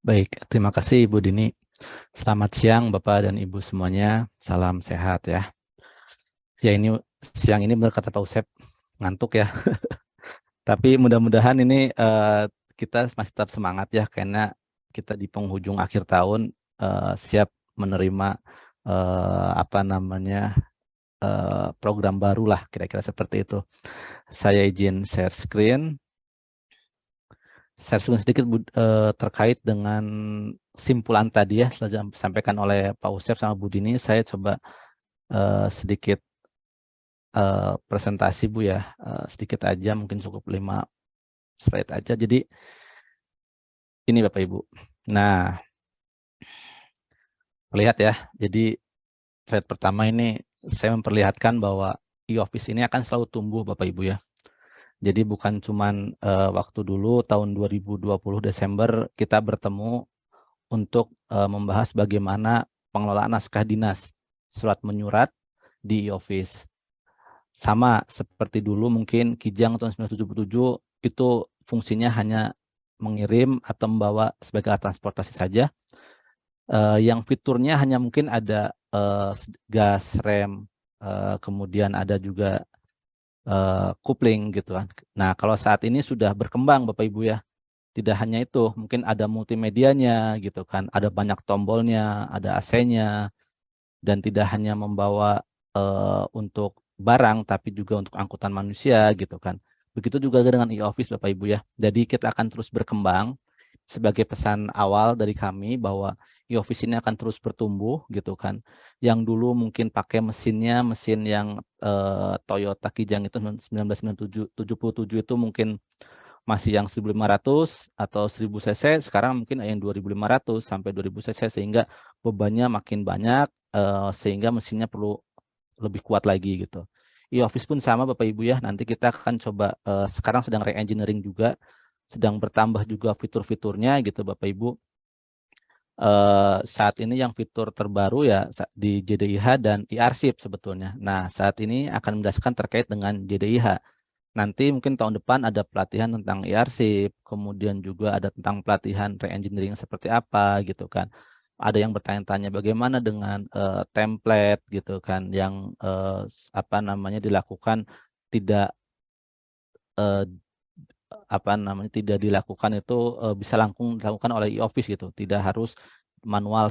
Baik, terima kasih Ibu Dini. Selamat siang Bapak dan Ibu semuanya. Salam sehat ya. Ya ini siang ini benar kata Pak Usep, ngantuk ya. Tapi mudah-mudahan ini kita masih tetap semangat ya, karena kita di penghujung akhir tahun siap menerima program baru lah, kira-kira seperti itu. Saya izin share screen. Share screen sedikit terkait dengan simpulan tadi ya, sudah disampaikan oleh Pak Usep sama Bu Dini. Saya coba sedikit presentasi Bu ya, sedikit aja, mungkin cukup 5 slide aja. Jadi ini Bapak Ibu. Nah, lihat ya. Jadi slide pertama ini saya memperlihatkan bahwa e-office ini akan selalu tumbuh Bapak Ibu ya. Jadi bukan cuman waktu dulu tahun 2020 Desember kita bertemu untuk membahas bagaimana pengelolaan naskah dinas surat menyurat di e-office. Sama seperti dulu mungkin Kijang tahun 1977 itu fungsinya hanya mengirim atau membawa sebagai alat transportasi saja. Yang fiturnya hanya mungkin ada gas, rem, kemudian ada juga kopling gitu kan. Nah, kalau saat ini sudah berkembang Bapak Ibu ya. Tidak hanya itu, mungkin ada multimedianya gitu kan, ada banyak tombolnya, ada AC-nya, dan tidak hanya membawa untuk barang, tapi juga untuk angkutan manusia gitu kan. Begitu juga dengan e-office Bapak Ibu ya. Jadi kita akan terus berkembang. Sebagai pesan awal dari kami bahwa e-office ini akan terus bertumbuh gitu kan. Yang dulu mungkin pakai mesinnya, mesin yang Toyota Kijang itu 1977 itu mungkin masih yang 1500 atau 1000 cc, sekarang mungkin yang 2500 sampai 2000 cc, sehingga bebannya makin banyak, sehingga mesinnya perlu lebih kuat lagi gitu. E-office pun sama Bapak Ibu ya, nanti kita akan coba, sekarang sedang re-engineering juga, sedang bertambah juga fitur-fiturnya gitu Bapak Ibu. Saat ini yang fitur terbaru ya di JDIH dan e-arsip sebetulnya. Nah, saat ini akan menjelaskan terkait dengan JDIH. Nanti mungkin tahun depan ada pelatihan tentang e-arsip, kemudian juga ada tentang pelatihan re-engineering seperti apa gitu kan. Ada yang bertanya-tanya bagaimana dengan template gitu kan, yang dilakukan tidak eh, tidak dilakukan itu bisa langsung dilakukan oleh e-office gitu, tidak harus manual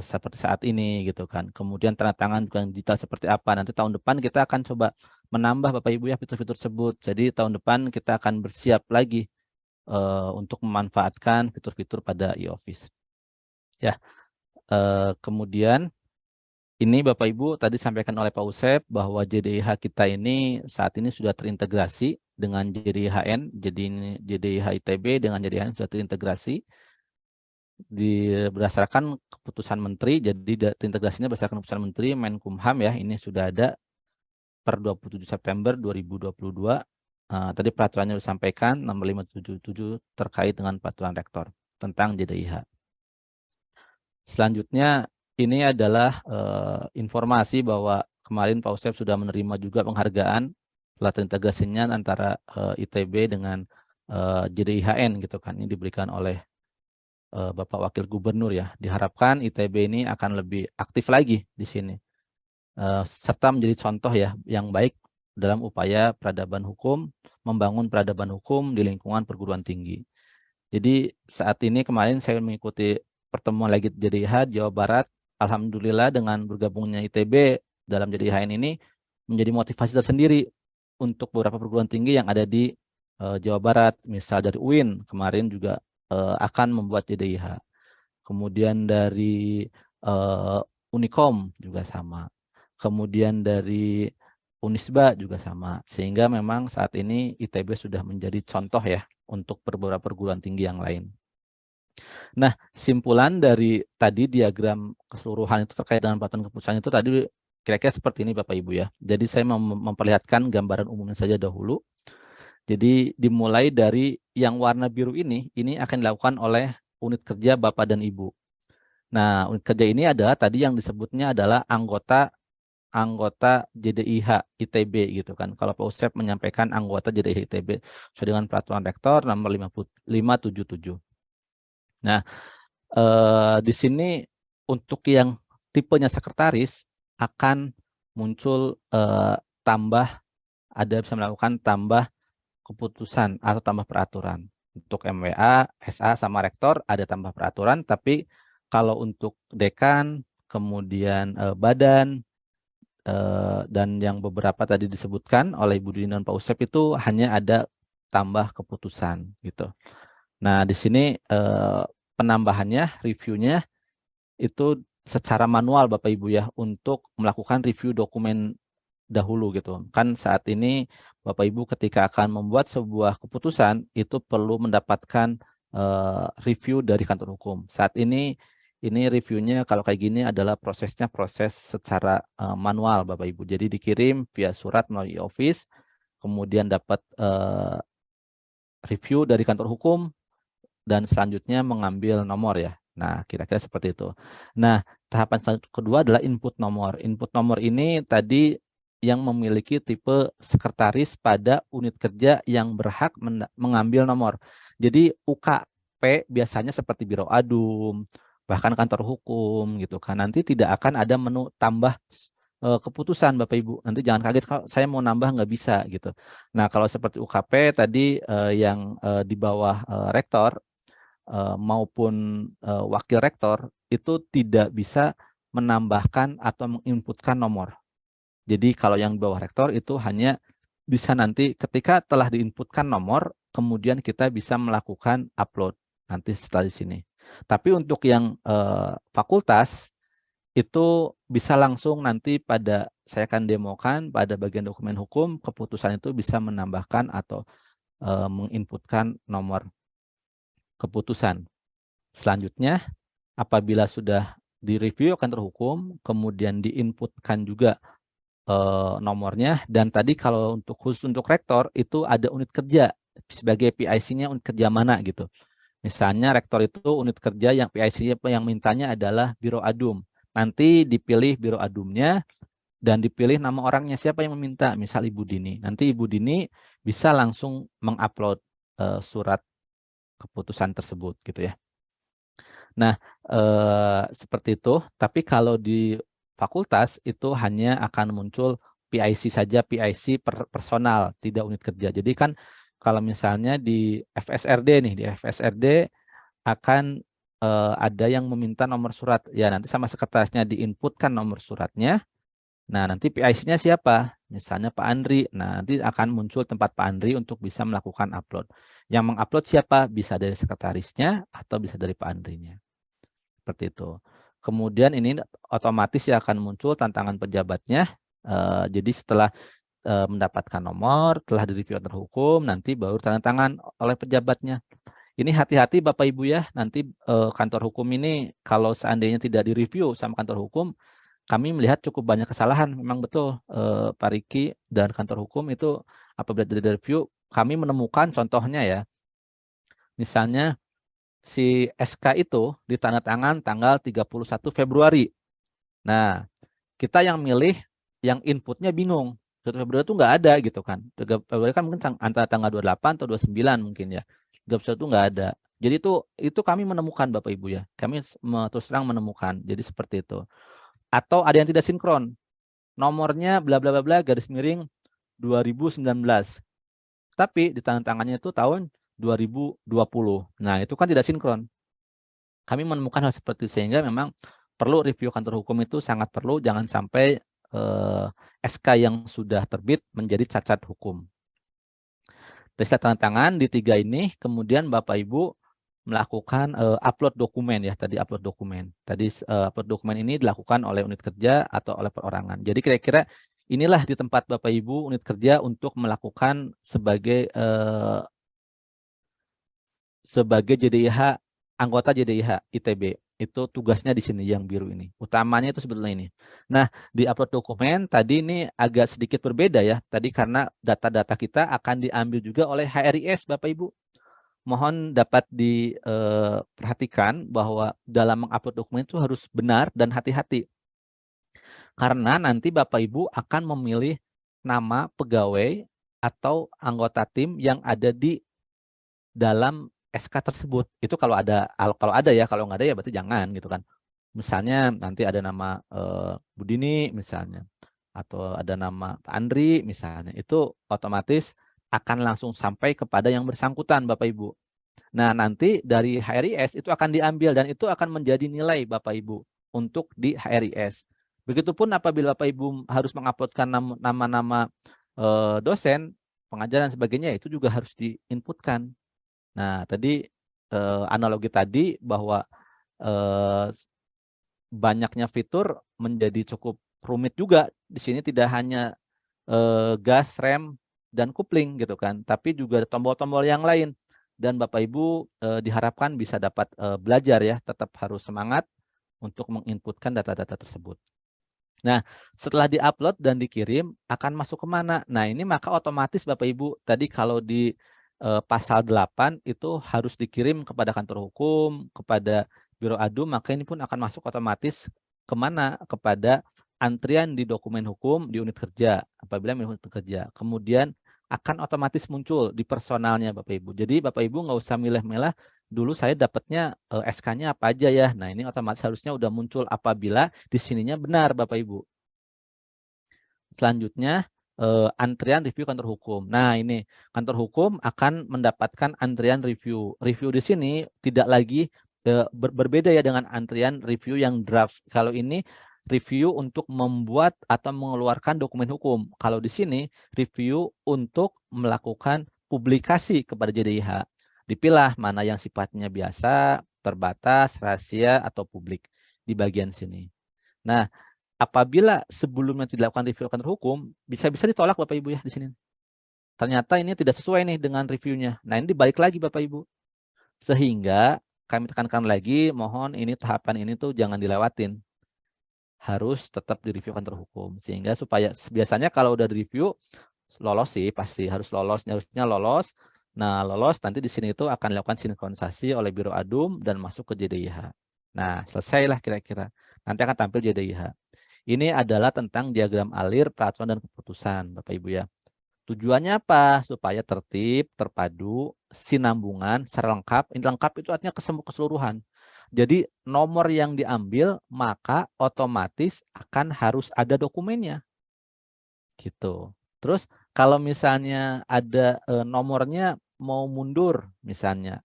seperti saat ini gitu kan. Kemudian tanda tangan juga yang digital seperti apa. Nanti tahun depan kita akan coba menambah Bapak Ibu ya fitur-fitur tersebut. Jadi tahun depan kita akan bersiap lagi untuk memanfaatkan fitur-fitur pada e-office. Ya, kemudian ini Bapak Ibu tadi sampaikan oleh Pak Usep bahwa JDIH kita ini saat ini sudah terintegrasi dengan JDIHN, jadi ini JDIH ITB dengan JDIHN sudah terintegrasi berdasarkan keputusan Menteri. Jadi terintegrasinya berdasarkan keputusan Menteri Menkumham ya, ini sudah ada per 27 September 2022. Tadi peraturannya disampaikan nomor 577 terkait dengan peraturan rektor tentang JDIH. Selanjutnya ini adalah informasi bahwa kemarin Pak Usep sudah menerima juga penghargaan setelah terintegrasinya antara ITB dengan JDIHN gitu kan. Ini diberikan oleh Bapak Wakil Gubernur ya. Diharapkan ITB ini akan lebih aktif lagi di sini. Serta menjadi contoh ya yang baik dalam upaya peradaban hukum, membangun peradaban hukum di lingkungan perguruan tinggi. Jadi saat ini kemarin saya mengikuti pertemuan lagi JDIH Jawa Barat. Alhamdulillah dengan bergabungnya ITB dalam JDIH ini menjadi motivasi tersendiri untuk beberapa perguruan tinggi yang ada di Jawa Barat. Misal dari UIN kemarin juga akan membuat JDIH. Kemudian dari Unikom juga sama. Kemudian dari Unisba juga sama. Sehingga memang saat ini ITB sudah menjadi contoh ya untuk beberapa perguruan tinggi yang lain. Nah, simpulan dari tadi diagram keseluruhan itu terkait dengan peraturan keputusan itu tadi kira-kira seperti ini Bapak Ibu ya. Jadi saya memperlihatkan gambaran umumnya saja dahulu. Jadi dimulai dari yang warna biru ini akan dilakukan oleh unit kerja Bapak dan Ibu. Nah, unit kerja ini adalah tadi yang disebutnya adalah anggota JDIH ITB gitu kan. Kalau Pak Usep menyampaikan anggota JDIH ITB sesuai dengan peraturan rektor nomor 577. Nah, Di sini untuk yang tipenya sekretaris akan muncul bisa melakukan tambah keputusan atau tambah peraturan. Untuk MWA, SA sama rektor ada tambah peraturan, tapi kalau untuk dekan, kemudian badan, dan yang beberapa tadi disebutkan oleh Ibu Dini dan Pak Usep itu hanya ada tambah keputusan gitu. Nah, di sini penambahannya, reviewnya itu secara manual Bapak Ibu ya, untuk melakukan review dokumen dahulu gitu. Kan saat ini Bapak Ibu ketika akan membuat sebuah keputusan itu perlu mendapatkan review dari kantor hukum. Saat ini reviewnya kalau kayak gini adalah prosesnya proses secara manual Bapak Ibu. Jadi dikirim via surat melalui office, kemudian dapat review dari kantor hukum, dan selanjutnya mengambil nomor ya. Nah, kira-kira seperti itu. Nah, tahapan kedua adalah input nomor. Input nomor ini tadi yang memiliki tipe sekretaris pada unit kerja yang berhak mengambil nomor. Jadi UKP biasanya seperti Biro Adum, bahkan kantor hukum gitu kan. Nanti tidak akan ada menu tambah keputusan Bapak Ibu. Nanti jangan kaget kalau saya mau nambah nggak bisa gitu. Nah, kalau seperti UKP tadi yang di bawah rektor maupun wakil rektor itu tidak bisa menambahkan atau menginputkan nomor. Jadi kalau yang di bawah rektor itu hanya bisa nanti ketika telah diinputkan nomor, kemudian kita bisa melakukan upload nanti setelah di sini. Tapi untuk yang fakultas itu bisa langsung nanti saya akan demokan pada bagian dokumen hukum, keputusan itu bisa menambahkan atau menginputkan nomor keputusan. Selanjutnya, apabila sudah direview kantor hukum, kemudian diinputkan juga nomornya, dan tadi kalau khusus untuk rektor itu ada unit kerja sebagai PIC-nya unit kerja mana gitu. Misalnya rektor itu unit kerja yang PIC-nya yang mintanya adalah Biro Adum. Nanti dipilih Biro Adumnya dan dipilih nama orangnya siapa yang meminta, misal Ibu Dini. Nanti Ibu Dini bisa langsung mengupload surat keputusan tersebut gitu ya. Nah, seperti itu. Tapi kalau di fakultas itu hanya akan muncul PIC saja, PIC personal, tidak unit kerja. Jadi kan kalau misalnya di FSRD nih, di FSRD akan ada yang meminta nomor surat. Ya, nanti sama sekretarisnya diinputkan nomor suratnya. Nah, nanti PIC-nya siapa? Misalnya Pak Andri. Nah, nanti akan muncul tempat Pak Andri untuk bisa melakukan upload. Yang mengupload siapa? Bisa dari sekretarisnya atau bisa dari Pak Andrinya. Seperti itu. Kemudian ini otomatis ya akan muncul tantangan pejabatnya. Jadi setelah mendapatkan nomor, telah direview kantor hukum, nanti baru tanda tangan oleh pejabatnya. Ini hati-hati Bapak Ibu ya, nanti kantor hukum ini kalau seandainya tidak direview sama kantor hukum, kami melihat cukup banyak kesalahan. Memang betul Pak Riki dan kantor hukum itu apabila tidak direview, kami menemukan contohnya ya. Misalnya si SK itu ditandatangan tanggal 31 Februari. Nah, kita yang milih, yang inputnya bingung. 1 Februari itu nggak ada gitu kan. 3 Februari kan mungkin antara tanggal 28 atau 29 mungkin ya. 31 itu nggak ada. Jadi itu kami menemukan Bapak Ibu ya. Kami terus terang menemukan. Jadi seperti itu. Atau ada yang tidak sinkron. Nomornya bla bla bla bla garis miring 2019. Tapi ditandatangannya itu tahun 2020. Nah, itu kan tidak sinkron. Kami menemukan hal seperti itu sehingga memang perlu review kantor hukum itu sangat perlu, jangan sampai SK yang sudah terbit menjadi cacat hukum. Setelah tanda tangan di 3 ini, kemudian Bapak Ibu melakukan upload dokumen ya, tadi upload dokumen. Tadi upload dokumen ini dilakukan oleh unit kerja atau oleh perorangan. Jadi kira-kira inilah di tempat Bapak Ibu unit kerja untuk melakukan sebagai JDIH, anggota JDIH ITB. Itu tugasnya di sini yang biru ini. Utamanya itu sebetulnya ini. Nah, di upload dokumen tadi ini agak sedikit berbeda ya. Tadi karena data-data kita akan diambil juga oleh HRIS Bapak Ibu. Mohon dapat diperhatikan bahwa dalam mengupload dokumen itu harus benar dan hati-hati. Karena nanti Bapak Ibu akan memilih nama pegawai atau anggota tim yang ada di dalam SK tersebut. Itu kalau ada ya, kalau nggak ada ya berarti jangan gitu kan. Misalnya nanti ada nama Budini misalnya, atau ada nama Pak Andri misalnya, itu otomatis akan langsung sampai kepada yang bersangkutan Bapak Ibu. Nah, nanti dari HRIS itu akan diambil dan itu akan menjadi nilai Bapak Ibu untuk di HRIS. Begitupun apabila Bapak Ibu harus menguploadkan nama-nama dosen, pengajar dan sebagainya, itu juga harus diinputkan. Nah, tadi analogi tadi bahwa eh, banyaknya fitur menjadi cukup rumit juga. Di sini tidak hanya gas, rem, dan kupling gitu kan, tapi juga tombol-tombol yang lain. Dan Bapak Ibu diharapkan bisa dapat belajar ya, tetap harus semangat untuk menginputkan data-data tersebut. Nah, setelah diupload dan dikirim, akan masuk kemana? Nah, ini maka otomatis Bapak Ibu, tadi kalau di pasal 8 itu harus dikirim kepada kantor hukum, kepada Biro Adu, maka ini pun akan masuk otomatis kemana? Kepada antrian di dokumen hukum di unit kerja, apabila unit kerja. Kemudian akan otomatis muncul di personalnya Bapak Ibu. Jadi Bapak Ibu nggak usah milih-milih, dulu saya dapatnya SK-nya apa aja ya. Nah, ini otomatis harusnya udah muncul apabila di sininya benar Bapak Ibu. Selanjutnya antrian review kantor hukum. Nah, ini kantor hukum akan mendapatkan antrian review. Review di sini tidak lagi berbeda ya dengan antrian review yang draft. Kalau ini review untuk membuat atau mengeluarkan dokumen hukum. Kalau di sini review untuk melakukan publikasi kepada JDIH. Dipilah mana yang sifatnya biasa, terbatas, rahasia, atau publik di bagian sini. Nah, apabila sebelumnya tidak dilakukan review kantor hukum, bisa-bisa ditolak Bapak Ibu ya di sini. Ternyata ini tidak sesuai nih dengan reviewnya. Nah, ini dibalik lagi Bapak Ibu. Sehingga kami tekankan lagi, mohon ini tahapan ini tuh jangan dilewatin. Harus tetap direview kantor hukum. Sehingga supaya biasanya kalau udah direview, lolos sih pasti harus lolos, harusnya lolos. Nah, lolos nanti di sini itu akan dilakukan sinkronisasi oleh Biro Adum dan masuk ke JDIH. Nah, selesailah kira-kira. Nanti akan tampil JDIH. Ini adalah tentang diagram alir, peraturan, dan keputusan, Bapak Ibu ya. Tujuannya apa? Supaya tertib, terpadu, sinambungan, secara lengkap. Ini lengkap itu artinya keseluruhan. Jadi nomor yang diambil maka otomatis akan harus ada dokumennya. Gitu. Terus kalau misalnya ada nomornya mau mundur misalnya,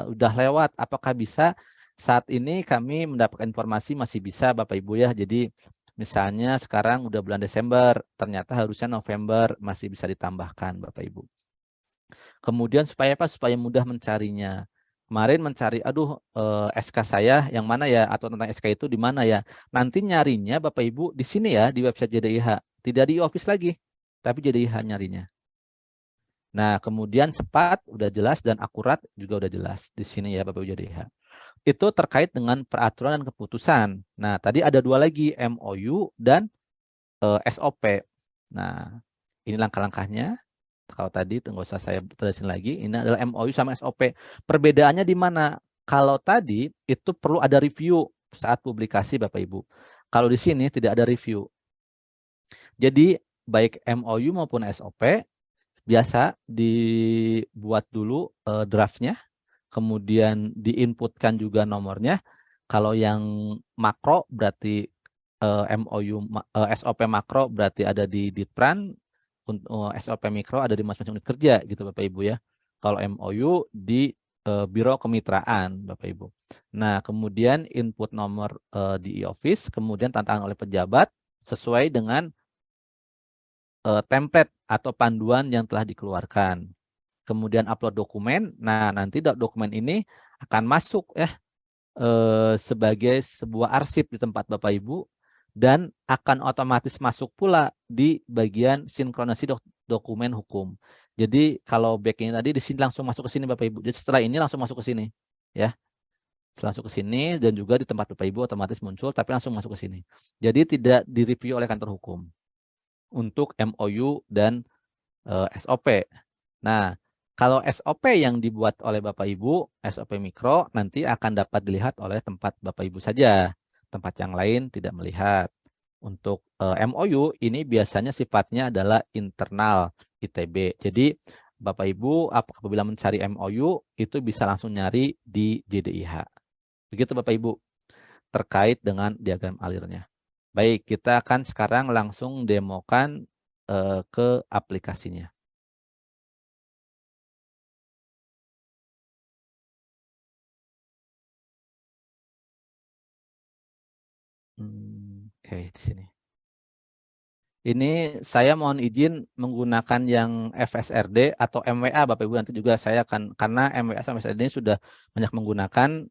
udah lewat, apakah bisa? Saat ini kami mendapatkan informasi masih bisa Bapak Ibu ya. Jadi misalnya sekarang udah bulan Desember, ternyata harusnya November, masih bisa ditambahkan Bapak Ibu. Kemudian supaya apa? Supaya mudah mencarinya. Kemarin mencari, aduh SK saya yang mana ya, atau tentang SK itu di mana ya. Nanti nyarinya Bapak Ibu di sini ya, di website JDIH. Tidak di office lagi, tapi JDIH nyarinya. Nah, kemudian cepat, udah jelas, dan akurat juga udah jelas. Di sini ya Bapak Ibu JDIH. Itu terkait dengan peraturan dan keputusan. Nah, tadi ada dua lagi, MOU dan SOP. Nah, ini langkah-langkahnya. Kalau tadi nggak usah saya jelasin lagi, ini adalah MOU sama SOP. Perbedaannya di mana? Kalau tadi itu perlu ada review saat publikasi Bapak Ibu. Kalau di sini tidak ada review. Jadi baik MOU maupun SOP biasa dibuat dulu draftnya, kemudian diinputkan juga nomornya. Kalau yang makro berarti SOP makro berarti ada di Ditpran, SOP mikro ada di masing-masing unit kerja gitu Bapak Ibu ya. Kalau MOU di Biro Kemitraan Bapak Ibu. Nah, kemudian input nomor di e-office, kemudian tantangan oleh pejabat sesuai dengan template atau panduan yang telah dikeluarkan. Kemudian upload dokumen. Nah, nanti dokumen ini akan masuk ya sebagai sebuah arsip di tempat Bapak Ibu dan akan otomatis masuk pula di bagian sinkronisasi dokumen hukum. Jadi kalau backnya tadi di sini langsung masuk ke sini Bapak Ibu. Jadi setelah ini langsung masuk ke sini ya. Langsung ke sini dan juga di tempat Bapak Ibu otomatis muncul tapi langsung masuk ke sini. Jadi tidak direview oleh kantor hukum untuk MOU dan SOP. Nah, kalau SOP yang dibuat oleh Bapak Ibu, SOP mikro, nanti akan dapat dilihat oleh tempat Bapak Ibu saja. Tempat yang lain tidak melihat. Untuk MOU ini biasanya sifatnya adalah internal ITB. Jadi Bapak Ibu apabila mencari MOU itu bisa langsung nyari di JDIH. Begitu Bapak Ibu terkait dengan diagram alirnya. Baik, kita akan sekarang langsung demokan ke aplikasinya. Oke, di sini. Ini saya mohon izin menggunakan yang FSRD atau MWA Bapak Ibu, nanti juga saya akan, karena MWA sama FSRD ini sudah banyak menggunakan,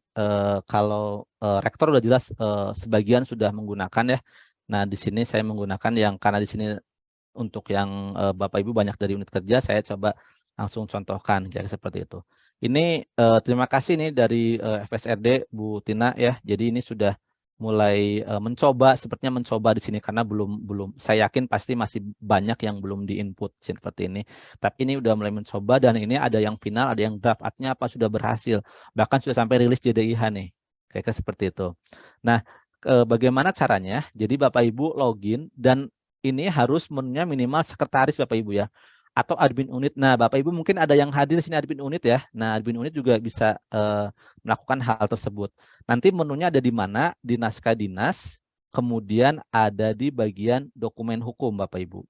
kalau rektor udah jelas sebagian sudah menggunakan ya. Nah, di sini saya menggunakan yang, karena di sini untuk yang Bapak Ibu banyak dari unit kerja, saya coba langsung contohkan kayak seperti itu. Ini terima kasih nih dari FSRD Bu Tina ya. Jadi ini sudah mulai mencoba, sepertinya mencoba di sini karena belum saya yakin pasti masih banyak yang belum diinput seperti ini. Tapi ini udah mulai mencoba dan ini ada yang final, ada yang draft, artinya apa sudah berhasil. Bahkan sudah sampai rilis JDIH nih. Kayak seperti itu. Nah, bagaimana caranya? Jadi Bapak Ibu login dan ini harus menunya minimal sekretaris Bapak Ibu ya. Atau admin unit. Nah, Bapak Ibu mungkin ada yang hadir di sini admin unit ya. Nah, admin unit juga bisa melakukan hal tersebut. Nanti menunya ada di mana? Di naskah dinas, kemudian ada di bagian dokumen hukum Bapak Ibu.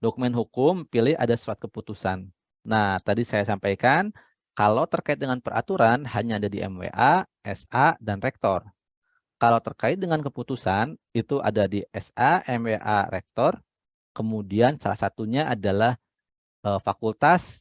Dokumen hukum, pilih ada surat keputusan. Nah, tadi saya sampaikan, kalau terkait dengan peraturan hanya ada di MWA, SA, dan rektor. Kalau terkait dengan keputusan, itu ada di SA, MWA, rektor, kemudian salah satunya adalah fakultas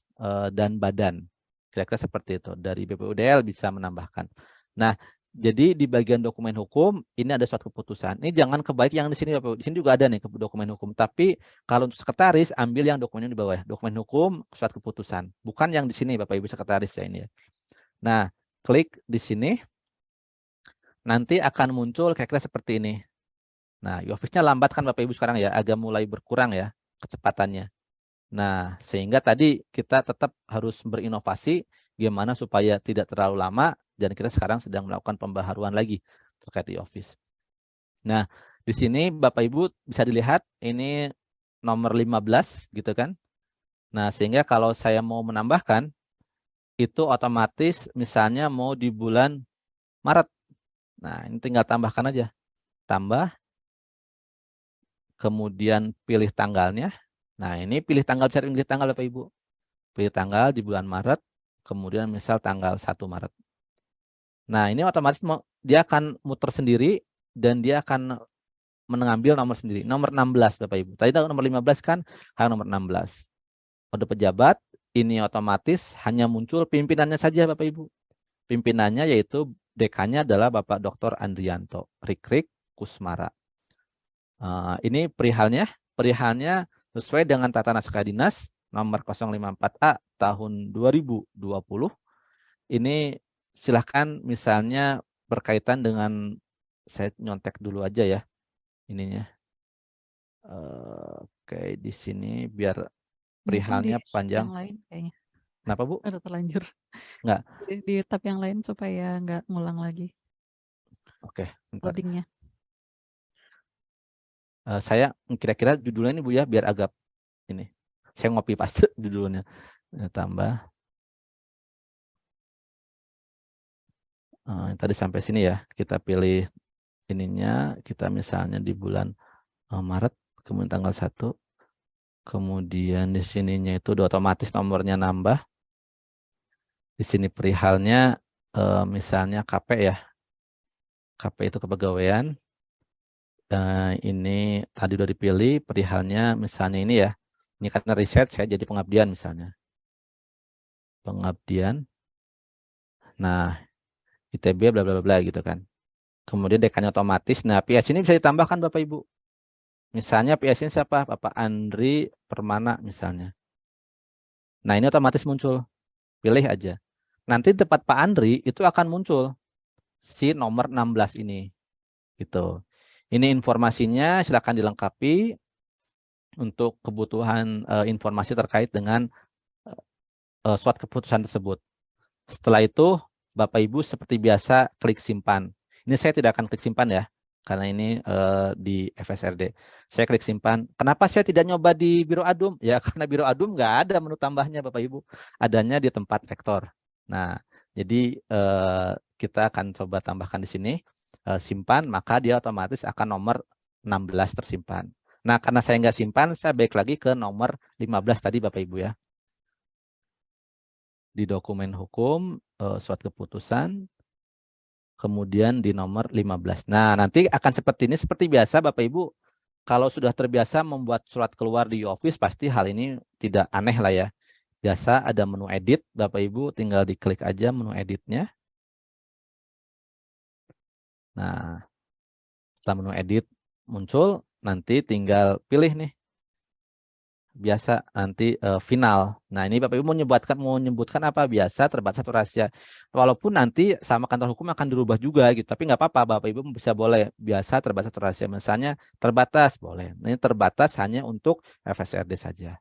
dan badan. Kira-kira seperti itu. Dari BPUDL bisa menambahkan. Nah, jadi di bagian dokumen hukum ini ada suatu keputusan. Ini jangan kebalik yang di sini Bapak. Di sini juga ada nih dokumen hukum. Tapi kalau untuk sekretaris ambil yang dokumennya di bawah ya. Dokumen hukum, suatu keputusan. Bukan yang di sini Bapak Ibu sekretaris ya ini ya. Nah, klik di sini. Nanti akan muncul kira-kira seperti ini. Nah, e-office-nya lambat kan Bapak Ibu sekarang ya, agak mulai berkurang ya kecepatannya. Nah, sehingga tadi kita tetap harus berinovasi gimana supaya tidak terlalu lama dan kita sekarang sedang melakukan pembaharuan lagi terkait e-office. Nah, di sini Bapak Ibu bisa dilihat ini nomor 15 gitu kan. Nah, sehingga kalau saya mau menambahkan itu otomatis misalnya mau di bulan Maret. Nah, ini tinggal tambahkan aja. Tambah, kemudian pilih tanggalnya. Nah, ini pilih tanggal, cari pilih tanggal Bapak Ibu. Pilih tanggal di bulan Maret, kemudian misal tanggal 1 Maret. Nah, ini otomatis dia akan muter sendiri dan dia akan mengambil nomor sendiri. Nomor 16 Bapak Ibu. Tadi nomor 15 kan, nomor 16. Kode pejabat, ini otomatis hanya muncul pimpinannya saja Bapak Ibu. Pimpinannya yaitu dekannya adalah Bapak Dr. Andrianto, Rikrik Kusmara. Ini perihalnya sesuai dengan tata naskah dinas nomor 054A tahun 2020. Ini silahkan misalnya berkaitan dengan, saya nyontek dulu aja ya ininya. Oke, di sini biar perihalnya panjang. Yang lain kayaknya. Kenapa Bu? Udah terlanjur. Enggak. Di tab yang lain supaya nggak ngulang lagi. Oke, sebentar. Loadingnya. Saya kira-kira judulnya ini Bu ya, biar agak ini. Saya ngopi paste judulnya. Tambah. Tadi sampai sini ya. Kita pilih ininya. Kita misalnya di bulan Maret, kemudian tanggal 1. Kemudian di sininya itu udah otomatis nomornya nambah. Di sini perihalnya misalnya KP ya. KP itu kepegawaian. Ini tadi udah dipilih perihalnya misalnya ini ya. Ini karena riset saya jadi pengabdian misalnya. Pengabdian. Nah, ITB bla bla bla gitu kan. Kemudian dekannya otomatis. Nah, PS ini bisa ditambahkan Bapak Ibu. Misalnya PS ini siapa? Bapak Andri Permana misalnya. Nah, ini otomatis muncul. Pilih aja. Nanti di tempat Pak Andri itu akan muncul si nomor 16 ini. Gitu. Ini informasinya silakan dilengkapi untuk kebutuhan informasi terkait dengan suatu keputusan tersebut. Setelah itu Bapak Ibu seperti biasa klik simpan. Ini saya tidak akan klik simpan ya. karena ini di FSRD. Saya klik simpan. Kenapa saya tidak nyoba di Biro Adum? Ya karena Biro Adum nggak ada menu tambahnya Bapak Ibu. Adanya di tempat rektor. Nah, jadi kita akan coba tambahkan di sini. Simpan, maka dia otomatis akan nomor 16 tersimpan. Nah, karena saya nggak simpan, saya balik lagi ke nomor 15 tadi Bapak Ibu ya. Di dokumen hukum, surat keputusan, kemudian di nomor 15. Nah, nanti akan seperti ini, seperti biasa Bapak Ibu. Kalau sudah terbiasa membuat surat keluar di Office, pasti hal ini tidak aneh lah ya. Biasa ada menu edit, Bapak Ibu tinggal diklik aja menu editnya. Nah, setelah menu edit muncul, nanti tinggal pilih nih. Biasa nanti final. Nah, ini Bapak Ibu mau menyebutkan apa? Biasa, terbatas, atau rahasia. Walaupun nanti sama kantor hukum akan dirubah juga gitu, tapi nggak apa-apa, Bapak Ibu bisa boleh biasa, terbatas, atau rahasia. Misalnya terbatas boleh. Ini terbatas hanya untuk FSRD saja.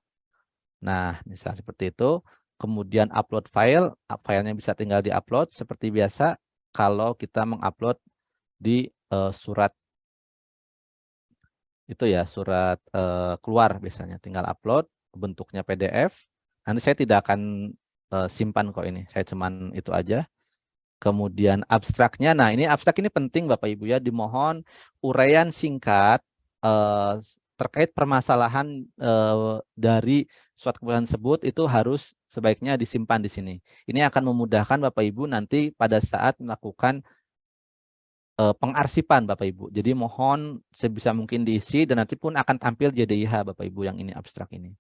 Nah, misalnya seperti itu. Kemudian upload file, filenya bisa tinggal diupload seperti biasa kalau kita mengupload di surat itu ya, surat keluar biasanya tinggal upload bentuknya PDF. Nanti saya tidak akan simpan kok ini, saya cuman itu aja. Kemudian abstraknya, nah ini abstrak ini penting Bapak Ibu ya, dimohon uraian singkat terkait permasalahan dari surat keputusan tersebut itu harus sebaiknya disimpan di sini. Ini akan memudahkan Bapak Ibu nanti pada saat melakukan pengarsipan Bapak Ibu. Jadi mohon sebisa mungkin diisi dan nanti pun akan tampil JDIH Bapak Ibu yang ini abstrak ini.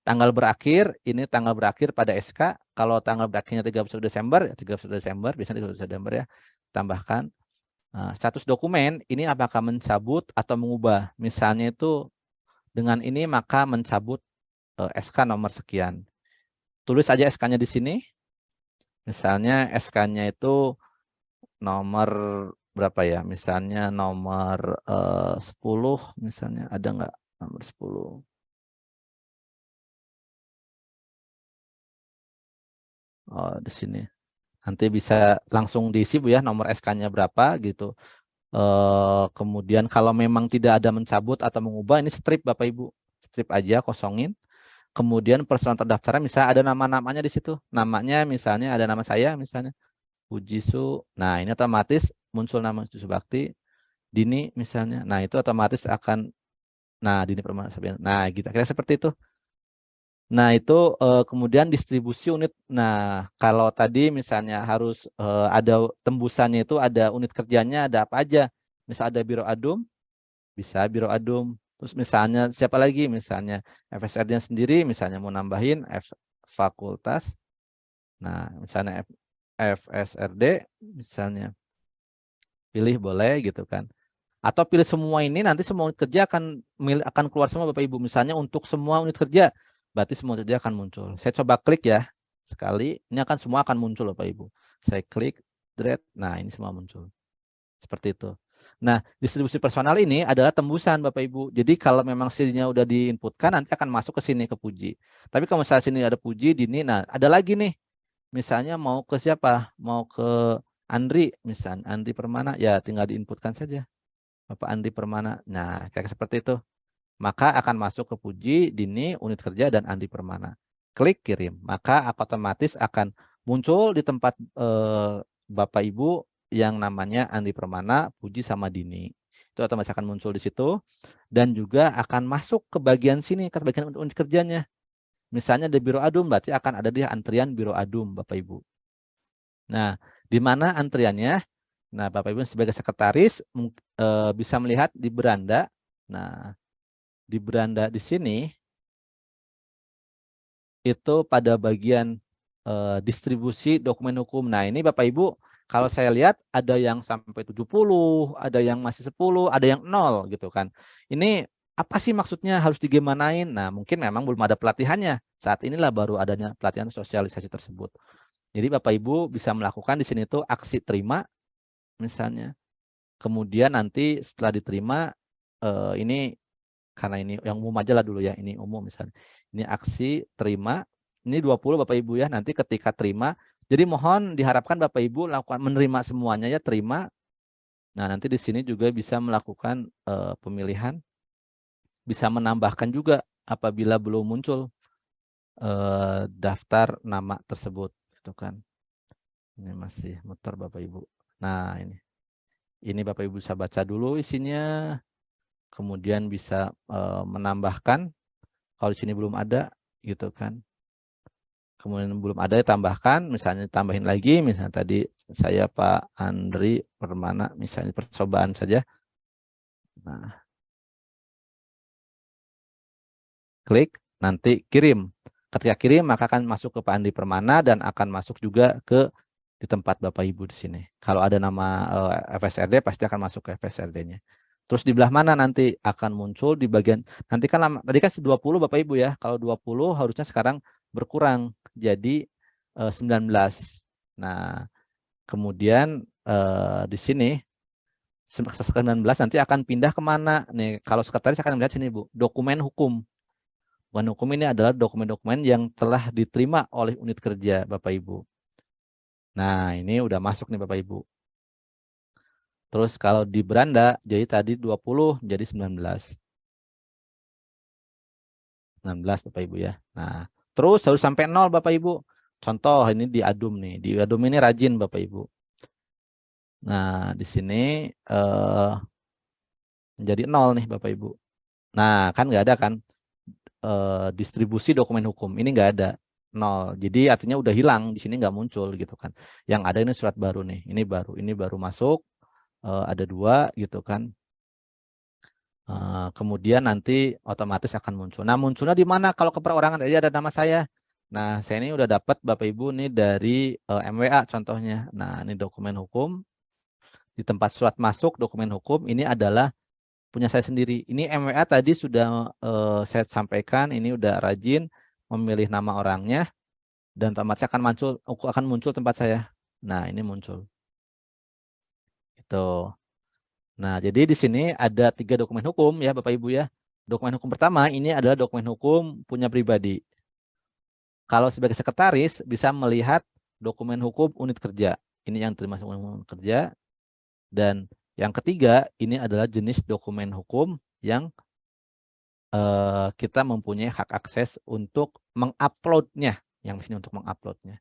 Tanggal berakhir, ini tanggal berakhir pada SK. Kalau tanggal berakhirnya 31 Desember, 31 Desember, biasanya 31 Desember ya, tambahkan. Nah, status dokumen, ini apakah mencabut atau mengubah. Misalnya itu dengan ini maka mencabut SK nomor sekian. Tulis aja SK-nya di sini. Misalnya SK-nya itu nomor berapa ya? Misalnya nomor 10, misalnya ada nggak nomor 10? Oh, di sini. Nanti bisa langsung diisi Bu ya, nomor SK-nya berapa gitu. Kemudian kalau memang tidak ada mencabut atau mengubah, ini strip Bapak Ibu. Strip aja, kosongin. Kemudian personal terdaftar, misalnya ada nama-namanya di situ. Namanya misalnya ada nama saya misalnya. Pujisu. Nah, ini otomatis muncul nama Pujisu Bakti. Dini misalnya. Nah, itu otomatis akan, nah Dini Permana. Nah, gitu. Kira seperti itu. Nah, itu kemudian distribusi unit. Nah, kalau tadi misalnya harus ada tembusannya, itu ada unit kerjanya, ada apa aja. Misal ada Biro Adum, bisa Biro Adum. Terus misalnya siapa lagi? Misalnya FSRD-nya sendiri, misalnya mau nambahin fakultas. Nah, misalnya FSRD, misalnya pilih boleh gitu kan. Atau pilih semua ini, nanti semua unit kerja akan keluar semua Bapak Ibu. Misalnya untuk semua unit kerja, berarti semua unit kerja akan muncul. Saya coba klik ya sekali, ini akan semua akan muncul Bapak Ibu. Saya klik, drag, nah ini semua muncul. Seperti itu. Nah, distribusi personal ini adalah tembusan Bapak Ibu. Jadi kalau memang CD-nya udah diinputkan, nanti akan masuk ke sini ke Puji. Tapi kalau misalnya sini ada Puji, Dini, nah ada lagi nih. Misalnya mau ke siapa? Mau ke Andri, misalnya Andri Permana, ya tinggal diinputkan saja. Bapak Andi Permana. Nah, kayak seperti itu. Maka akan masuk ke Puji, Dini, unit kerja, dan Andi Permana. Klik kirim. Maka otomatis akan muncul di tempat Bapak Ibu yang namanya Andi Permana, Puji, sama Dini. Itu otomatis akan muncul di situ. Dan juga akan masuk ke bagian sini, ke bagian unit kerjanya. Misalnya di Biro Adum, berarti akan ada di antrian Biro Adum, Bapak Ibu. Nah, di mana antriannya? Nah, Bapak Ibu sebagai sekretaris bisa melihat di beranda. Nah, di beranda di sini itu pada bagian distribusi dokumen hukum. Nah, ini Bapak Ibu kalau saya lihat ada yang sampai 70, ada yang masih 10, ada yang 0 gitu kan. Ini apa sih maksudnya, harus digimanain? Nah, mungkin memang belum ada pelatihannya. Saat inilah baru adanya pelatihan sosialisasi tersebut. Jadi Bapak Ibu bisa melakukan di sini tuh aksi terima misalnya. Kemudian nanti setelah diterima, ini karena ini yang umum aja lah dulu ya, ini umum misalnya. Ini aksi terima, ini 20 Bapak Ibu ya, nanti ketika terima, jadi mohon diharapkan Bapak Ibu lakukan menerima semuanya ya, terima. Nah, nanti di sini juga bisa melakukan pemilihan, bisa menambahkan juga apabila belum muncul daftar nama tersebut, gitu kan. Ini masih muter Bapak Ibu. Nah, ini Bapak Ibu bisa baca dulu isinya, kemudian bisa menambahkan kalau di sini belum ada, gitu kan. Kemudian belum ada ditambahkan, misalnya tambahin lagi, misalnya tadi saya Pak Andri Permana, misalnya percobaan saja. Nah, klik, nanti kirim. Ketika kirim, maka akan masuk ke Pak Andri Permana dan akan masuk juga di tempat Bapak Ibu di sini. Kalau ada nama FSRD, pasti akan masuk ke FSRD-nya. Terus di belah mana nanti akan muncul di bagian, nanti kan tadi kan 20 Bapak Ibu ya, kalau 20 harusnya sekarang berkurang jadi 19. Nah, kemudian di sini 19 nanti akan pindah kemana? Nih, kalau sekretaris akan melihat sini Bu, dokumen hukum. Dokumen hukum ini adalah dokumen-dokumen yang telah diterima oleh unit kerja Bapak Ibu. Nah, ini udah masuk nih Bapak Ibu. Terus kalau di beranda, jadi tadi 20 jadi 19. 19 Bapak Ibu ya. Nah, terus harus sampai 0 Bapak Ibu. Contoh ini di adum nih. Di adum ini rajin Bapak Ibu. Nah, di sini jadi 0 nih Bapak Ibu. Nah, kan nggak ada kan distribusi dokumen hukum. Ini nggak ada. 0. Jadi artinya udah hilang. Di sini nggak muncul gitu kan. Yang ada ini surat baru nih. Ini baru masuk. Ada 2 gitu kan. Kemudian nanti otomatis akan muncul. Nah, munculnya di mana? Kalau ke perorangan tadi ada nama saya. Nah, saya ini udah dapat Bapak Ibu nih dari MWA contohnya. Nah, ini dokumen hukum. Di tempat surat masuk dokumen hukum ini adalah punya saya sendiri. Ini MWA tadi sudah saya sampaikan, ini udah rajin memilih nama orangnya dan otomatis akan muncul tempat saya. Nah, ini muncul. Itu. Nah, jadi di sini ada 3 dokumen hukum ya Bapak Ibu ya. Dokumen hukum pertama ini adalah dokumen hukum punya pribadi. Kalau sebagai sekretaris bisa melihat dokumen hukum unit kerja. Ini yang termasuk unit kerja. Dan yang ketiga ini adalah jenis dokumen hukum yang kita mempunyai hak akses untuk menguploadnya. Yang di sini untuk menguploadnya.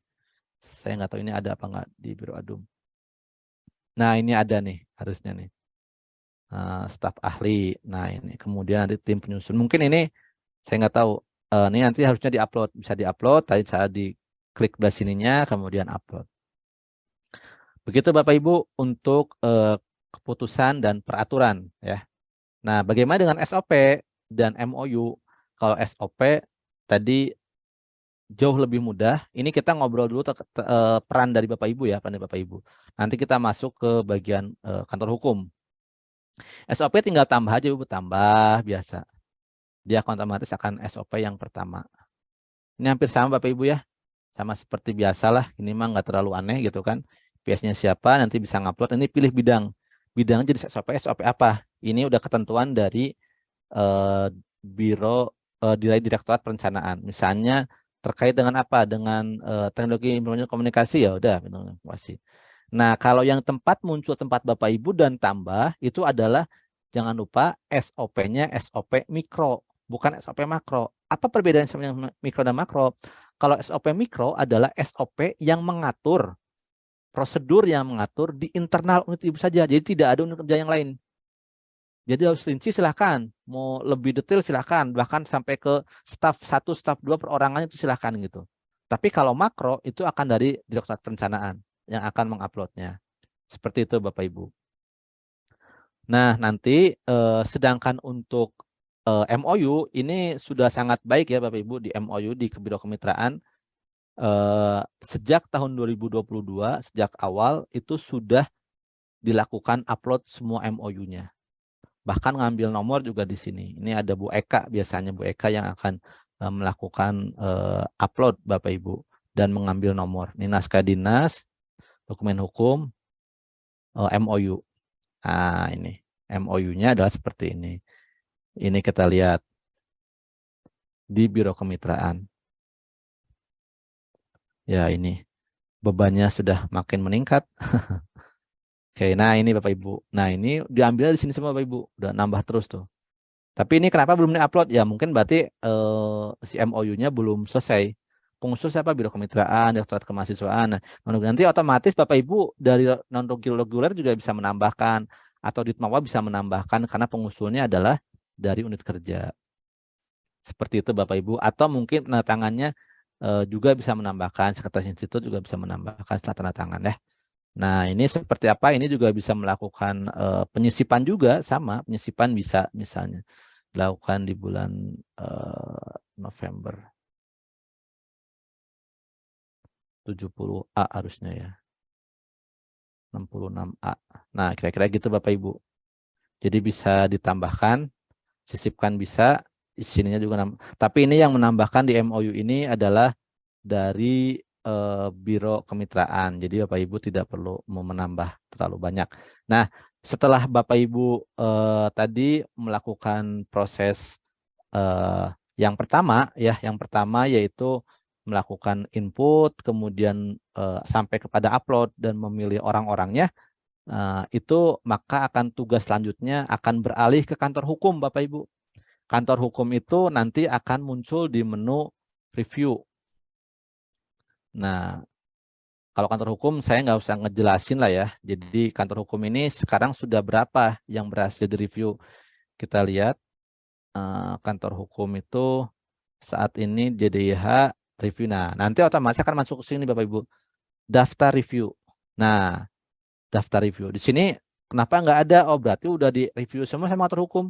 Saya nggak tahu ini ada apa nggak di Biro Adum. Nah, ini ada nih harusnya nih. Staf ahli. Nah, ini kemudian nanti tim penyusun. Mungkin ini saya nggak tahu. Ini nanti harusnya diupload, bisa diupload. Tadi saya diklik belah sininya, kemudian upload. Begitu Bapak Ibu untuk keputusan dan peraturan ya. Nah, bagaimana dengan SOP dan MOU? Kalau SOP tadi jauh lebih mudah. Ini kita ngobrol dulu peran dari Bapak Ibu ya, peran dari Bapak Ibu. Nanti kita masuk ke bagian kantor hukum. SOP tinggal tambah aja Ibu, tambah biasa. Dia otomatis akan SOP yang pertama. Ini hampir sama Bapak Ibu ya. Sama seperti biasalah, ini mah nggak terlalu aneh gitu kan. PS-nya siapa, nanti bisa ngupload. Ini pilih bidang. Bidangnya jadi SOP apa? Ini udah ketentuan dari Biro Direktorat Perencanaan. Misalnya terkait dengan apa? Dengan teknologi informasi komunikasi ya udah komunikasi. Nah, kalau yang muncul tempat Bapak Ibu dan tambah itu adalah jangan lupa SOP-nya SOP mikro, bukan SOP makro. Apa perbedaan SOP mikro dan makro? Kalau SOP mikro adalah SOP yang mengatur prosedur yang mengatur di internal unit ibu saja. Jadi tidak ada unit kerja yang lain. Jadi harus rinci silahkan, mau lebih detail silahkan, bahkan sampai ke staf 1, staf 2 perorangannya itu silahkan gitu. Tapi kalau makro itu akan dari Direktorat Perencanaan yang akan menguploadnya. Seperti itu Bapak Ibu. Nah, nanti sedangkan untuk MOU ini sudah sangat baik ya Bapak Ibu di MOU di Biro Kemitraan. Sejak tahun 2022, sejak awal itu sudah dilakukan upload semua MOU-nya. Bahkan ngambil nomor juga di sini. Ini ada Bu Eka, biasanya Bu Eka yang akan melakukan upload Bapak Ibu dan mengambil nomor. Ini naskah dinas, dokumen hukum, MOU. Nah, ini MOU-nya adalah seperti ini. Ini kita lihat di Biro Kemitraan. Ya, ini bebannya sudah makin meningkat. Oke, nah ini Bapak Ibu. Nah ini diambil di sini semua Bapak Ibu. Udah nambah terus tuh. Tapi ini kenapa belum di-upload? Ya mungkin berarti si MOU-nya belum selesai. Pengusul siapa? Biro Kemitraan, Direktorat Kemahasiswaan. Nah, nanti otomatis Bapak Ibu dari non-reguler juga bisa menambahkan. Atau Ditmawa bisa menambahkan karena pengusulnya adalah dari unit kerja. Seperti itu Bapak Ibu. Atau mungkin tanda tangannya juga bisa menambahkan. Sekretaris Institut juga bisa menambahkan setelah tanda tangan ya. Nah, ini seperti apa? Ini juga bisa melakukan penyisipan juga, sama penyisipan bisa misalnya dilakukan di bulan November 70A harusnya ya, 66A. Nah, kira-kira gitu Bapak Ibu. Jadi bisa ditambahkan, sisipkan bisa, isinya juga tapi ini yang menambahkan di MOU ini adalah dari Biro Kemitraan. Jadi Bapak Ibu tidak perlu menambah terlalu banyak. Nah, setelah Bapak Ibu tadi melakukan proses yang pertama yaitu melakukan input, kemudian sampai kepada upload dan memilih orang-orangnya, itu maka akan tugas selanjutnya akan beralih ke kantor hukum Bapak Ibu. Kantor hukum itu nanti akan muncul di menu review. Nah, kalau kantor hukum saya nggak usah ngejelasin lah ya. Jadi kantor hukum ini sekarang sudah berapa yang berhasil direview. Kita lihat kantor hukum itu saat ini JDIH review. Nah, nanti otomatis akan masuk ke sini Bapak Ibu. Daftar review. Nah, daftar review. Di sini kenapa nggak ada? Oh, berarti udah di review semua sama kantor hukum.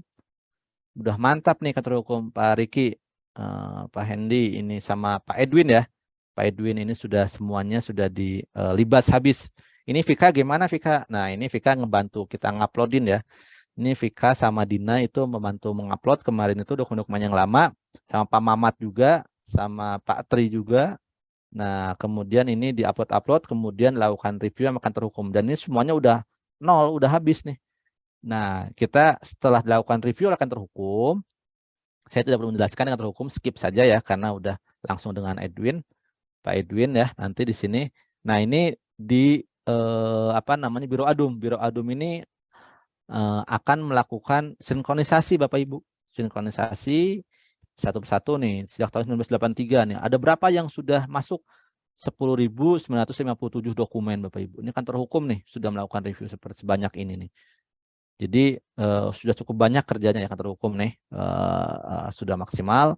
Udah mantap nih kantor hukum Pak Riki, Pak Hendy, ini sama Pak Edwin ya. Pak Edwin ini sudah semuanya sudah dilibas habis. Ini Vika gimana Vika? Nah ini Vika ngebantu kita nguploadin ya. Ini Vika sama Dina itu membantu mengupload kemarin itu dokumen-dokumen yang lama. Sama Pak Mamat juga, sama Pak Tri juga. Nah kemudian ini diupload-upload, kemudian lakukan review sama kantor hukum. Dan ini semuanya udah nol, udah habis nih. Nah kita setelah dilakukan review oleh kantor hukum, saya tidak perlu menjelaskan kantor hukum, skip saja ya karena udah langsung dengan Edwin. Pak Edwin ya nanti di sini. Nah ini di Biro Adum. Biro Adum ini akan melakukan sinkronisasi Bapak Ibu. Sinkronisasi satu persatu nih sejak tahun 1983 nih. Ada berapa yang sudah masuk? 10.957 dokumen Bapak Ibu. Ini kantor hukum nih sudah melakukan review seperti sebanyak ini nih. Jadi sudah cukup banyak kerjanya ya kantor hukum nih. Sudah maksimal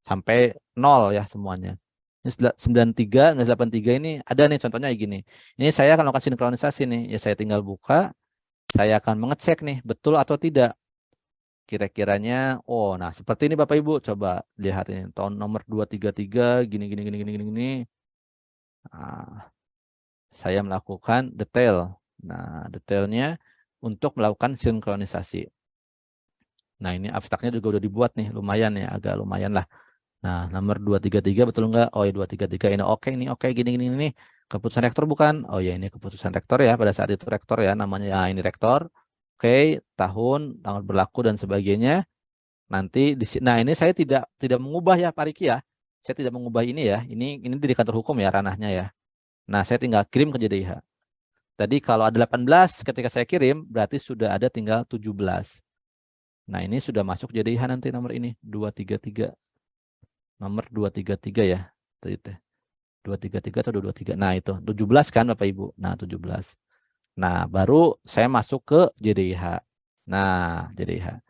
sampai nol ya semuanya. Ini 93, 83 ini ada nih contohnya gini. Ini saya akan melakukan sinkronisasi nih. Ya saya tinggal buka, saya akan mengecek nih betul atau tidak. Kira-kiranya, oh nah seperti ini Bapak Ibu, coba lihat ini tahun nomor 233 gini. Nah, saya melakukan detail. Nah, detailnya untuk melakukan sinkronisasi. Nah, ini abstraknya juga udah dibuat nih, lumayan ya, agak lumayan lah. Nah, nomor 233 betul enggak? Oh ya 233 ini oke gini. Keputusan rektor bukan? Oh ya ini keputusan rektor ya, pada saat itu rektor ya namanya. Ya, ini rektor. Oke, tahun, tanggal berlaku dan sebagainya. Nanti nah ini saya tidak mengubah ya Pak Riki ya. Saya tidak mengubah ini ya. Ini di kantor hukum ya ranahnya ya. Nah, saya tinggal kirim ke JDIH. Tadi kalau ada 18 ketika saya kirim berarti sudah ada tinggal 17. Nah, ini sudah masuk JDIH nanti nomor ini 233. Nomor 233 ya. Tadi teh. 233 atau 223. Nah, itu 17 kan Bapak Ibu. Nah, 17. Nah, baru saya masuk ke JDIH. Nah, JDIH.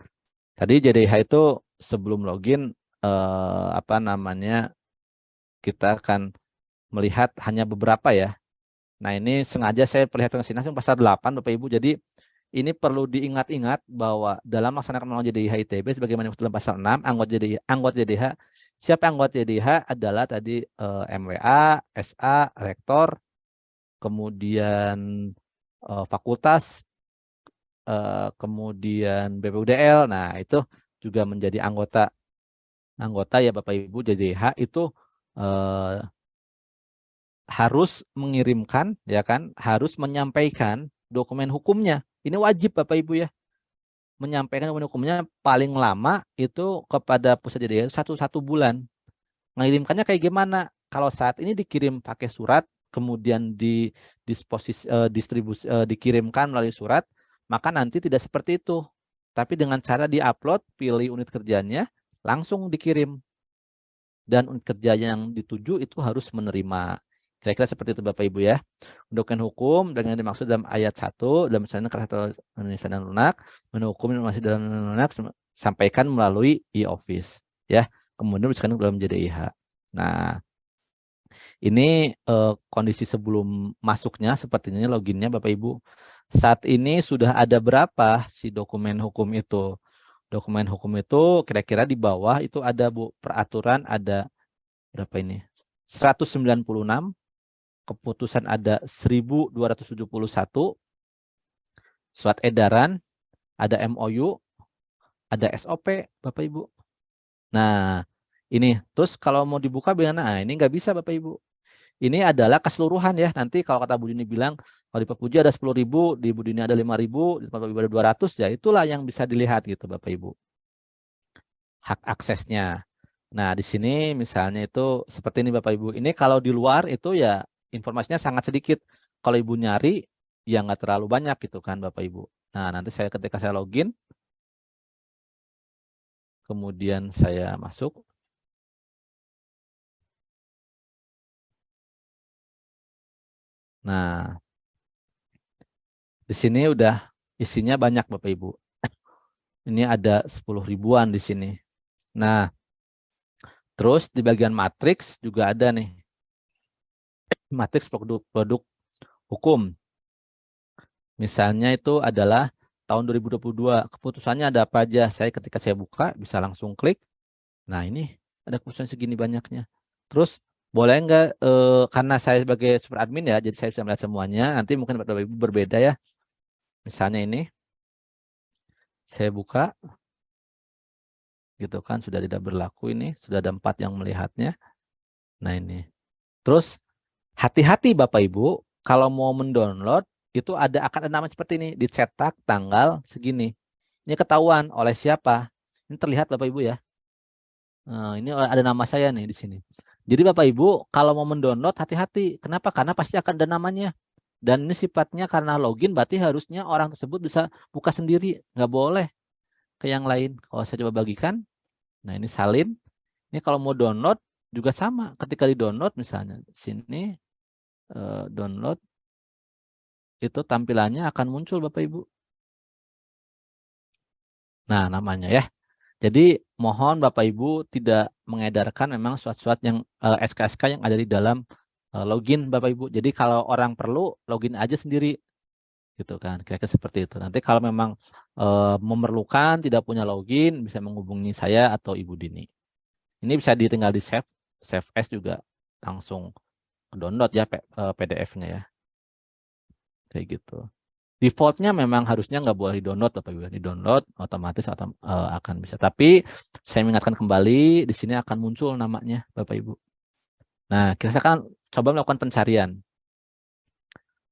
Tadi JDIH itu sebelum login kita akan melihat hanya beberapa ya. Nah, ini sengaja saya perlihatkan ke sini langsung pasal 8 Bapak Ibu. Jadi ini perlu diingat-ingat bahwa dalam melaksanakan undang JDIH ITB sebagaimana dimaksud dalam pasal 6, anggota JDIH, siapa anggota JDIH adalah tadi MWA, SA, rektor, kemudian fakultas, kemudian BPUDL. Nah, itu juga menjadi anggota ya Bapak Ibu. JDIH itu harus mengirimkan ya kan, harus menyampaikan dokumen hukumnya. Ini wajib Bapak Ibu ya. Menyampaikan dokumen hukumnya paling lama itu kepada pusat JDIH 1 bulan. Mengirimkannya kayak gimana? Kalau saat ini dikirim pakai surat, kemudian dikirimkan melalui surat, maka nanti tidak seperti itu. Tapi dengan cara diupload, pilih unit kerjanya, langsung dikirim. Dan unit kerja yang dituju itu harus menerima. Kira-kira seperti itu Bapak Ibu ya. Dokumen hukum dengan dimaksud dalam ayat 1 dalam misalnya Kesatuan Indonesia dan Lunak, menghukum informasi dalam Lunak sampaikan melalui e-office ya. Kemudian sekarang dalam JDIH. Nah, ini kondisi sebelum masuknya seperti ini loginnya Bapak Ibu. Saat ini sudah ada berapa si dokumen hukum itu? Dokumen hukum itu kira-kira di bawah itu ada Bu peraturan ada berapa ini? 196, keputusan ada 1271, surat edaran, ada MOU, ada SOP Bapak Ibu. Nah, ini terus kalau mau dibuka bagaimana? Nah, ini nggak bisa Bapak Ibu. Ini adalah keseluruhan ya. Nanti kalau kata Bu Dini bilang, kalau di Pak Puji ada 10.000, di Bu Dini ada 5.000, di Pak Ibu ada 200, ya itulah yang bisa dilihat gitu Bapak Ibu. Hak aksesnya. Nah, di sini misalnya itu seperti ini Bapak Ibu. Ini kalau di luar itu ya informasinya sangat sedikit. Kalau Ibu nyari, ya nggak terlalu banyak gitu kan Bapak Ibu. Nah, nanti ketika saya login, kemudian saya masuk. Nah, di sini udah isinya banyak Bapak Ibu. Ini ada 10 ribuan di sini. Nah, terus di bagian matriks juga ada nih. Matriks produk hukum. Misalnya itu adalah tahun 2022. Keputusannya ada apa aja? Ketika saya buka bisa langsung klik. Nah, ini ada keputusan segini banyaknya. Terus boleh nggak karena saya sebagai super admin ya, jadi saya bisa melihat semuanya. Nanti mungkin Bapak Ibu berbeda ya. Misalnya ini saya buka gitu kan sudah tidak berlaku ini, sudah ada 4 yang melihatnya. Nah, ini. Terus hati-hati Bapak Ibu, kalau mau mendownload itu akan ada nama seperti ini, dicetak tanggal segini. Ini ketahuan oleh siapa? Ini terlihat Bapak Ibu ya. Nah, ini ada nama saya nih di sini. Jadi Bapak Ibu kalau mau mendownload hati-hati. Kenapa? Karena pasti akan ada namanya. Dan ini sifatnya karena login berarti harusnya orang tersebut bisa buka sendiri. Nggak boleh ke yang lain. Kalau saya coba bagikan. Nah, ini salin. Ini kalau mau download juga sama. Ketika di download misalnya sini download itu tampilannya akan muncul Bapak Ibu. Nah, namanya ya. Jadi mohon Bapak Ibu tidak mengedarkan memang surat-surat yang SK-SK yang ada di dalam login Bapak Ibu. Jadi kalau orang perlu login aja sendiri gitu kan. Kira-kira seperti itu. Nanti kalau memang memerlukan tidak punya login bisa menghubungi saya atau Ibu Dini. Ini bisa tinggal di save as juga langsung download ya PDF-nya ya. Kayak gitu. Defaultnya memang harusnya nggak boleh di-download Bapak Ibu. Di-download otomatis akan bisa. Tapi saya mengingatkan kembali, di sini akan muncul namanya Bapak Ibu. Nah, kita akan coba melakukan pencarian.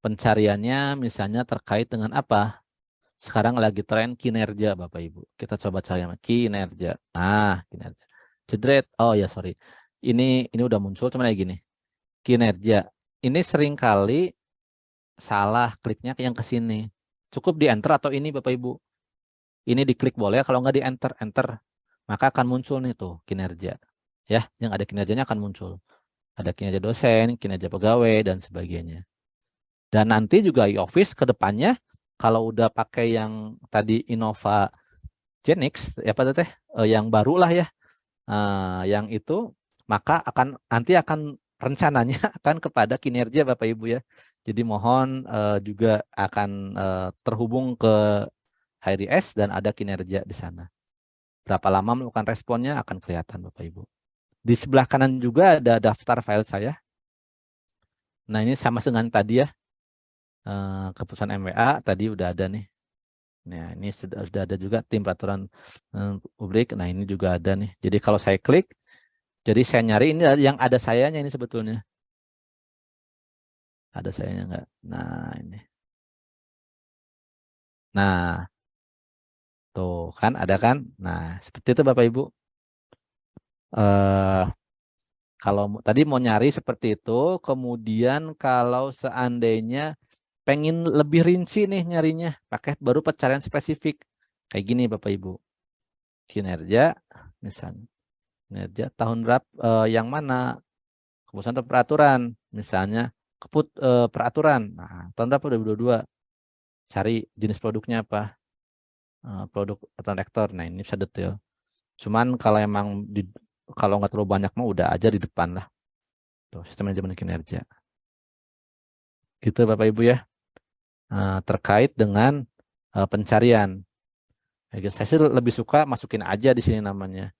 Pencariannya misalnya terkait dengan apa? Sekarang lagi tren kinerja Bapak Ibu. Kita coba cari kinerja. Nah, kinerja. Jedret. Oh ya, sorry. Ini udah muncul, cuman kayak gini. Kinerja. Ini sering kali salah kliknya yang ke sini. Cukup di enter atau ini Bapak Ibu. Ini diklik boleh, kalau nggak di enter, maka akan muncul nih tuh kinerja. Ya, yang ada kinerjanya akan muncul. Ada kinerja dosen, kinerja pegawai, dan sebagainya. Dan nanti juga e-office ke depannya, kalau udah pakai yang tadi Innova Genix, ya Pak Teteh, yang baru lah ya, yang itu, maka nanti akan rencananya akan kepada kinerja Bapak Ibu ya. Jadi mohon juga akan terhubung ke HRIS dan ada kinerja di sana. Berapa lama melakukan responnya akan kelihatan Bapak Ibu. Di sebelah kanan juga ada daftar file saya. Nah, ini sama dengan tadi ya. Keputusan MWA tadi udah ada nih. Nah, ini sudah ada juga tim peraturan publik. Nah, ini juga ada nih. Jadi kalau saya klik, jadi saya nyari ini yang ada sayanya ini sebetulnya. Ada sayanya enggak? Nah, ini. Nah, tuh kan ada kan? Nah, seperti itu Bapak Ibu. Kalau tadi mau nyari seperti itu, kemudian kalau seandainya pengen lebih rinci nih nyarinya, pakai baru pencarian spesifik. Kayak gini Bapak Ibu. Kinerja, misalnya. Kinerja tahun berapa, yang mana? Keputusan atau peraturan. Misalnya peraturan. Nah, tahun berapa? 2022. Cari jenis produknya apa? Produk atau rektor. Nah, ini bisa detail. Cuman kalau emang kalau nggak terlalu banyak mah udah aja di depan lah. Tuh, sistem manajemen kinerja. Gitu Bapak Ibu ya. Terkait dengan pencarian. Saya sih lebih suka masukin aja di sini namanya.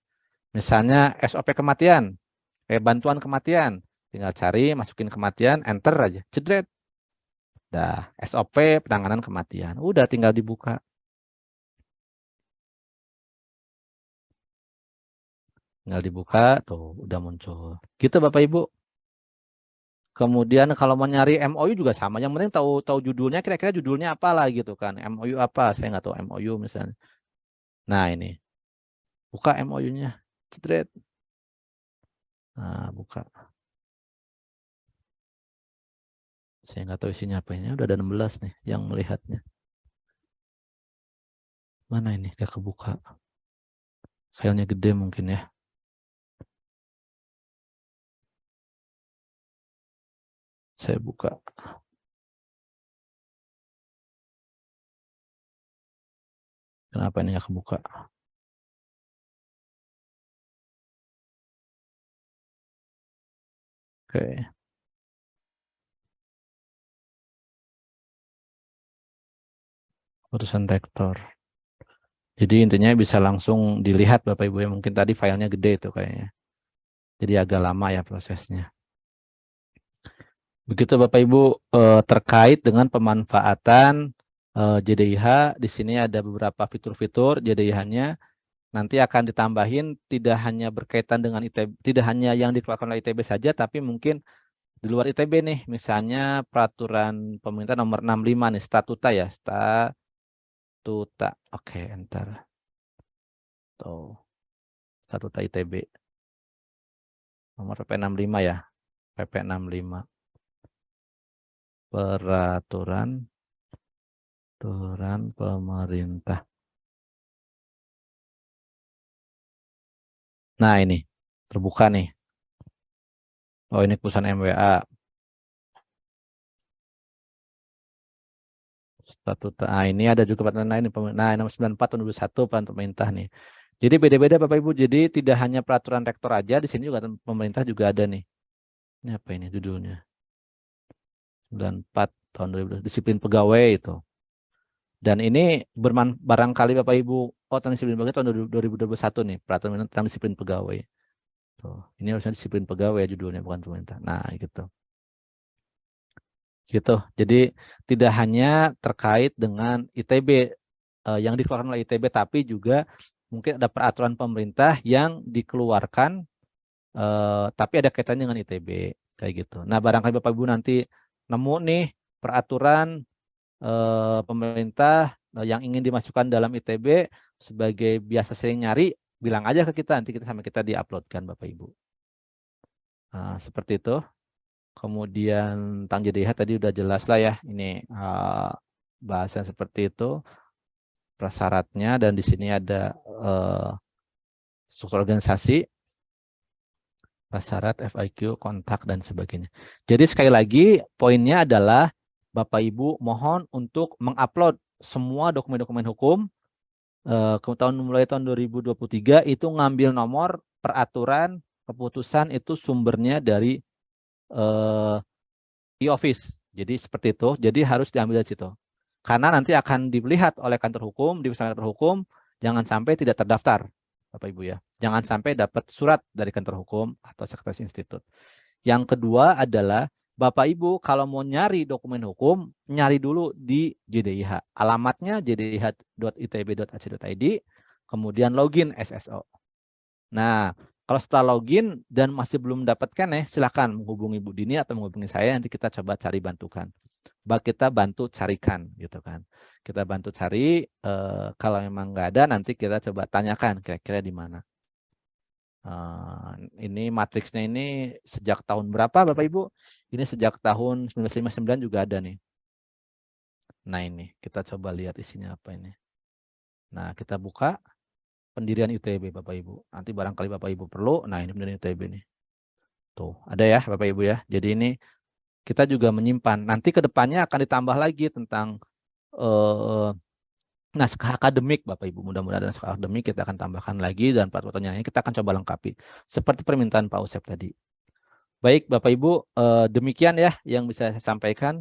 Misalnya SOP kematian, bantuan kematian. Tinggal cari, masukin kematian, enter aja. Jedret. Dah, SOP penanganan kematian. Udah tinggal dibuka. Tinggal dibuka, tuh udah muncul. Gitu Bapak Ibu. Kemudian kalau mau nyari MOU juga sama. Yang penting tahu judulnya, kira-kira judulnya apa lah gitu kan. MOU apa? Saya nggak tahu MOU misalnya. Nah ini, buka MOU-nya. Jedret. Nah, buka. Saya nggak tahu isinya apa ini. Udah ada 16 nih yang melihatnya. Mana ini? Gak kebuka. Filenya gede mungkin ya. Saya buka. Kenapa ini nggak kebuka? Oke. Keputusan rektor. Jadi intinya bisa langsung dilihat Bapak Ibu ya. Mungkin tadi filenya gede itu kayaknya. Jadi agak lama ya prosesnya. Begitu Bapak Ibu terkait dengan pemanfaatan JDIH. Di sini ada beberapa fitur-fitur JDIH-nya. Nanti akan ditambahin tidak hanya berkaitan dengan ITB, tidak hanya yang dikeluarkan oleh ITB saja, tapi mungkin di luar ITB nih, misalnya peraturan pemerintah nomor 65 nih, statuta ya, statuta. Oke, enter. Tuh, statuta ITB. Nomor PP 65 ya, PP 65. Peraturan pemerintah. Nah ini, terbuka nih. Oh ini keputusan MWA. Statuta. Nah, ini ada juga peraturan lain. Nah, nomor 94 tahun 2021 peraturan pemerintah nih. Jadi beda-beda Bapak Ibu. Jadi tidak hanya peraturan rektor aja, di sini juga pemerintah juga ada nih. Ini apa ini judulnya? 94 tahun 2020 disiplin pegawai itu. Dan ini barangkali Bapak Ibu, tentang disiplin pegawai tahun 2021 nih, peraturan tentang disiplin pegawai. Tuh, ini harusnya disiplin pegawai judulnya, bukan pemerintah. Nah, gitu. Gitu. Jadi tidak hanya terkait dengan ITB yang dikeluarkan oleh ITB, tapi juga mungkin ada peraturan pemerintah yang dikeluarkan tapi ada kaitannya dengan ITB kayak gitu. Nah, barangkali Bapak Ibu nanti nemu nih peraturan pemerintah yang ingin dimasukkan dalam ITB sebagai biasa sering nyari, bilang aja ke kita, nanti kita sama kita diuploadkan Bapak Ibu. Nah, seperti itu. Kemudian tentang JDH tadi udah jelas lah ya, ini bahasan seperti itu, prasyaratnya, dan di sini ada struktur organisasi, prasyarat, FAQ, kontak, dan sebagainya. Jadi sekali lagi poinnya adalah Bapak Ibu mohon untuk mengupload semua dokumen-dokumen hukum mulai tahun 2023 itu ngambil nomor peraturan keputusan itu sumbernya dari e-office. Jadi seperti itu. Jadi harus diambil dari situ. Karena nanti akan dilihat oleh kantor hukum, di kantor hukum, jangan sampai tidak terdaftar, Bapak Ibu ya. Jangan sampai dapat surat dari kantor hukum atau sekretaris institut. Yang kedua adalah Bapak Ibu kalau mau nyari dokumen hukum, nyari dulu di JDIH. Alamatnya jdih.itb.ac.id, kemudian login SSO. Nah, kalau setelah login dan masih belum mendapatkan silakan menghubungi Bu Dini atau menghubungi saya, nanti kita coba cari bantukan. Kita bantu carikan gitu kan. Kita bantu cari, kalau memang nggak ada nanti kita coba tanyakan kira-kira di mana. Ini matriksnya ini sejak tahun berapa Bapak Ibu? Ini sejak tahun 1959 juga ada nih. Nah ini, kita coba lihat isinya apa ini. Nah kita buka pendirian ITB Bapak Ibu. Nanti barangkali Bapak Ibu perlu, nah ini pendirian ITB nih. Tuh, ada ya Bapak Ibu ya. Jadi ini kita juga menyimpan. Nanti ke depannya akan ditambah lagi tentang naskah akademik Bapak Ibu. Mudah-mudahan naskah akademik kita akan tambahkan lagi dan fotonya ini kita akan coba lengkapi. Seperti permintaan Pak Usep tadi. Baik Bapak Ibu, demikian ya yang bisa saya sampaikan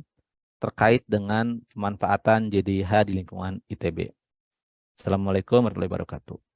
terkait dengan pemanfaatan JDIH di lingkungan ITB. Assalamualaikum warahmatullahi wabarakatuh.